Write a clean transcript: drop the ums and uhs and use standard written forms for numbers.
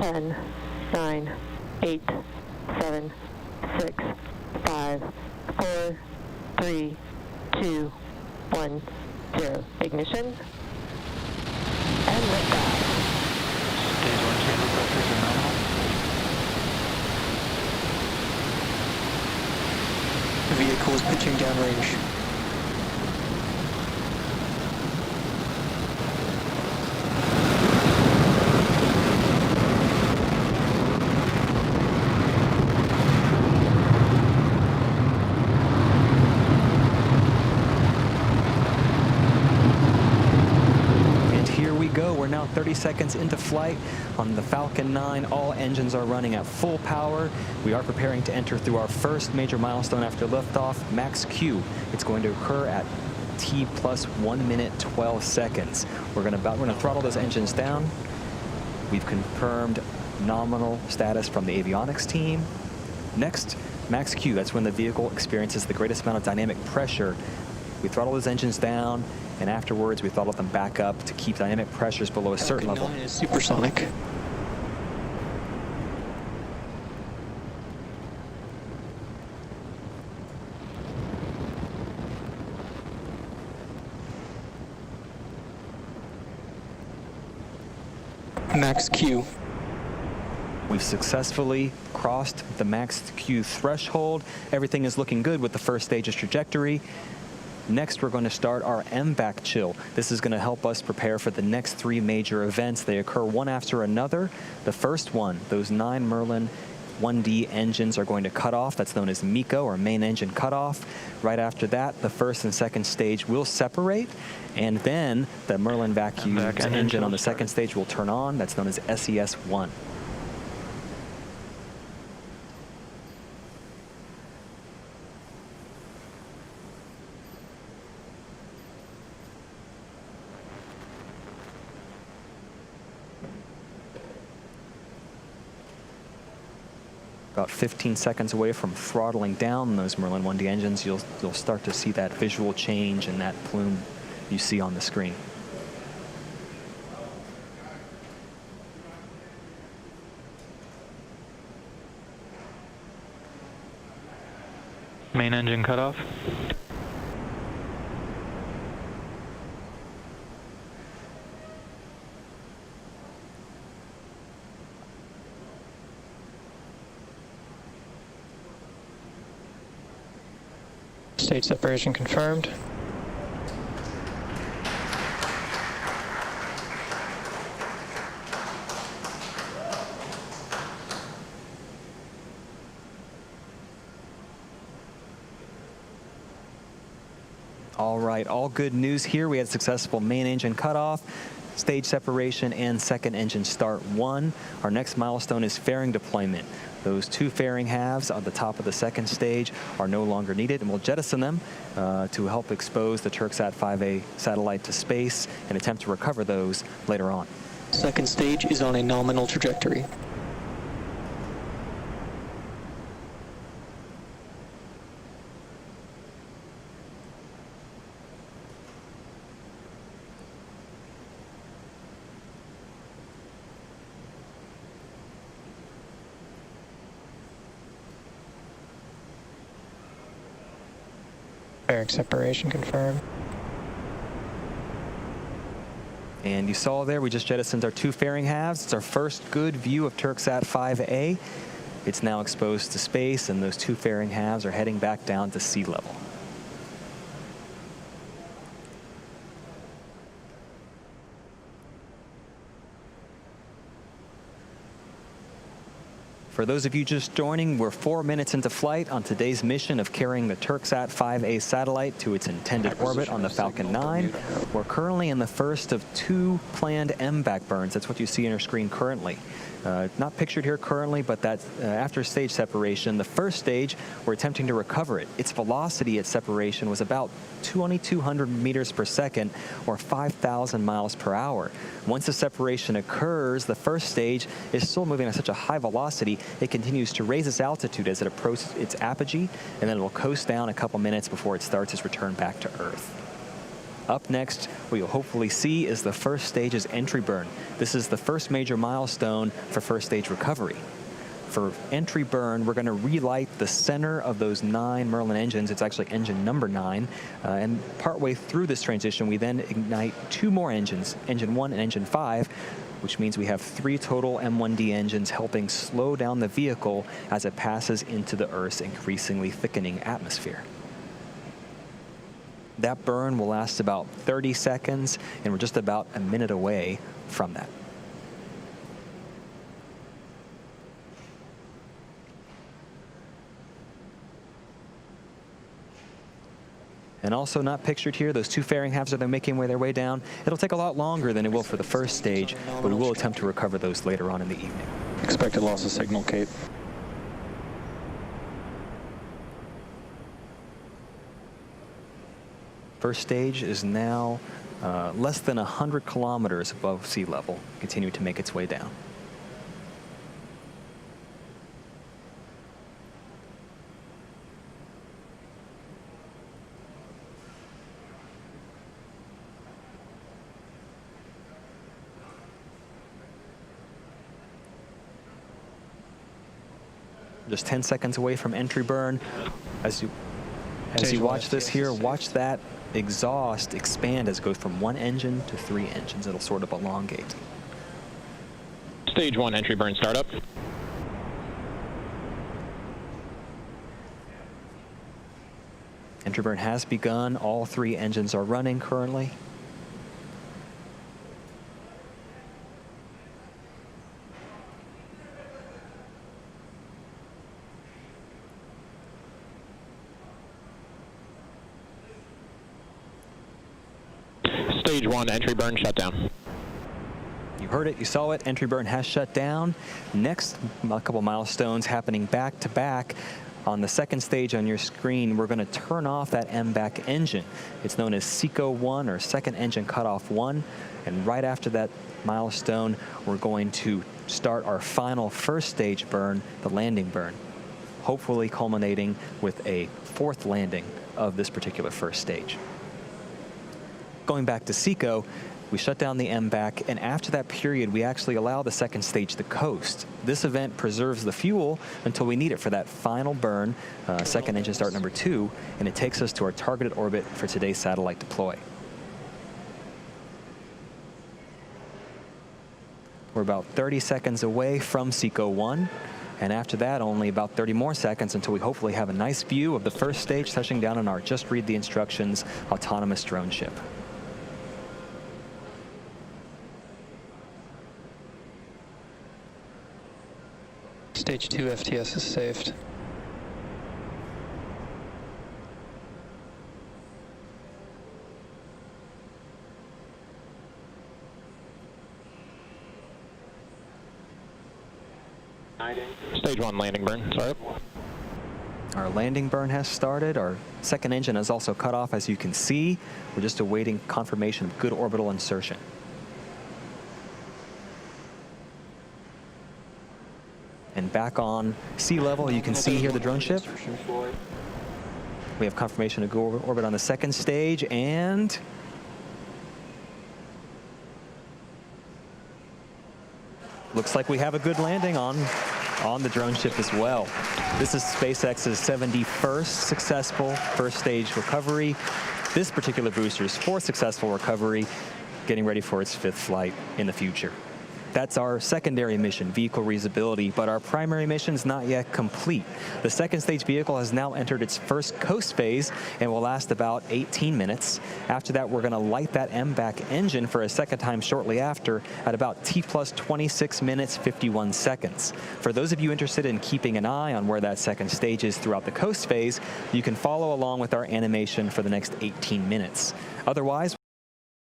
10, 9, 8, 7, 6, 5, 4, 3, 2, 1, 0. Ignition. And liftoff. Stage 1 chamber pressures are nominal. The vehicle is pitching downrange. We're now 30 seconds into flight on the Falcon 9. All engines are running at full power. We are preparing to enter through our first major milestone after liftoff, max Q. It's going to occur at T plus 1 minute 12 seconds. We're going to throttle those engines down. We've confirmed nominal status from the avionics team. Next, max Q. That's when the vehicle experiences the greatest amount of dynamic pressure. We throttle those engines down, and afterwards we throttle them back up to keep dynamic pressures below a certain level. Falcon 9 is supersonic. Max Q. We've successfully crossed the max Q threshold. Everything is looking good with the first stage's trajectory. Next, we're going to start our MVAC chill. This is going to help us prepare for the next 3 major events. They occur one after another. The first one, those 9 Merlin 1D engines are going to cut off. That's known as MECO, or main engine cutoff. Right after that, the first and second stage will separate, and then the Merlin vacuum engine on the second stage will turn on. That's known as SES-1. About 15 seconds away from throttling down those Merlin 1D engines, you'll start to see that visual change in that plume you see on the screen. Main engine cutoff. Stage separation confirmed. All right, all good news here. We had successful main engine cutoff, stage separation, and second engine start 1. Our next milestone is fairing deployment. Those 2 fairing halves on the top of the second stage are no longer needed, and we'll jettison them to help expose the Turksat 5A satellite to space and attempt to recover those later on. Second stage is on a nominal trajectory. Fairing separation confirmed. And you saw there, we just jettisoned our 2 fairing halves. It's our first good view of Turksat 5A. It's now exposed to space, and those 2 fairing halves are heading back down to sea level. For those of you just joining, we're 4 minutes into flight on today's mission of carrying the Turksat 5A satellite to its intended orbit on the Falcon 9. We're currently in the first of 2 planned MVAC burns. That's what you see on your screen currently. Not pictured here currently, but that's after stage separation. The first stage, we're attempting to recover it. Its velocity at separation was about 2,200 meters per second, or 5,000 miles per hour. Once the separation occurs, the first stage is still moving at such a high velocity, it continues to raise its altitude as it approaches its apogee, and then it'll coast down a couple minutes before it starts its return back to Earth. Up next, what you'll hopefully see is the first stage's entry burn. This is the first major milestone for first stage recovery. For entry burn, we're going to relight the center of those 9 Merlin engines. It's actually engine number 9. And partway through this transition, we then ignite 2 more engines, engine 1 and engine 5, which means we have 3 total M1D engines helping slow down the vehicle as it passes into the Earth's increasingly thickening atmosphere. That burn will last about 30 seconds, and we're just about a minute away from that. And also not pictured here, those 2 fairing halves are making their way down. It'll take a lot longer than it will for the first stage, but we will attempt to recover those later on in the evening. Expected loss of signal, Cape. First stage is now less than 100 kilometers above sea level, continuing to make its way down. Just 10 seconds away from entry burn. As you watch this here, watch that exhaust expand as it goes from 1 engine to 3 engines. It'll sort of elongate. Stage 1 entry burn startup. Entry burn has begun. All 3 engines are running currently. Stage 1 entry burn shut down. You heard it, you saw it. Entry burn has shut down. Next, a couple milestones happening back to back. On the second stage on your screen, we're going to turn off that MBAC engine. It's known as SECO 1, or second engine cutoff 1. And right after that milestone, we're going to start our final first stage burn, the landing burn, hopefully culminating with a 4th landing of this particular first stage. Going back to SECO, we shut down the MBAC, and after that period, we actually allow the second stage to coast. This event preserves the fuel until we need it for that final burn, second engine start number 2, and it takes us to our targeted orbit for today's satellite deploy. We're about 30 seconds away from SECO 1, and after that, only about 30 more seconds until we hopefully have a nice view of the first stage touching down on our Just Read the Instructions autonomous drone ship. Stage 2 FTS is saved. Stage 1 landing burn, sorry. Our landing burn has started. Our second engine is also cut off, as you can see. We're just awaiting confirmation of good orbital insertion. And back on sea level, you can see here the drone ship. We have confirmation of good orbit on the second stage, and looks like we have a good landing on the drone ship as well. This is SpaceX's 71st successful first stage recovery. This particular booster's 4th successful recovery, getting ready for its 5th flight in the future. That's our secondary mission, vehicle reusability, but our primary mission is not yet complete. The second stage vehicle has now entered its first coast phase and will last about 18 minutes. After that, we're going to light that MBAC engine for a second time shortly after at about T plus 26 minutes, 51 seconds. For those of you interested in keeping an eye on where that second stage is throughout the coast phase, you can follow along with our animation for the next 18 minutes. Otherwise,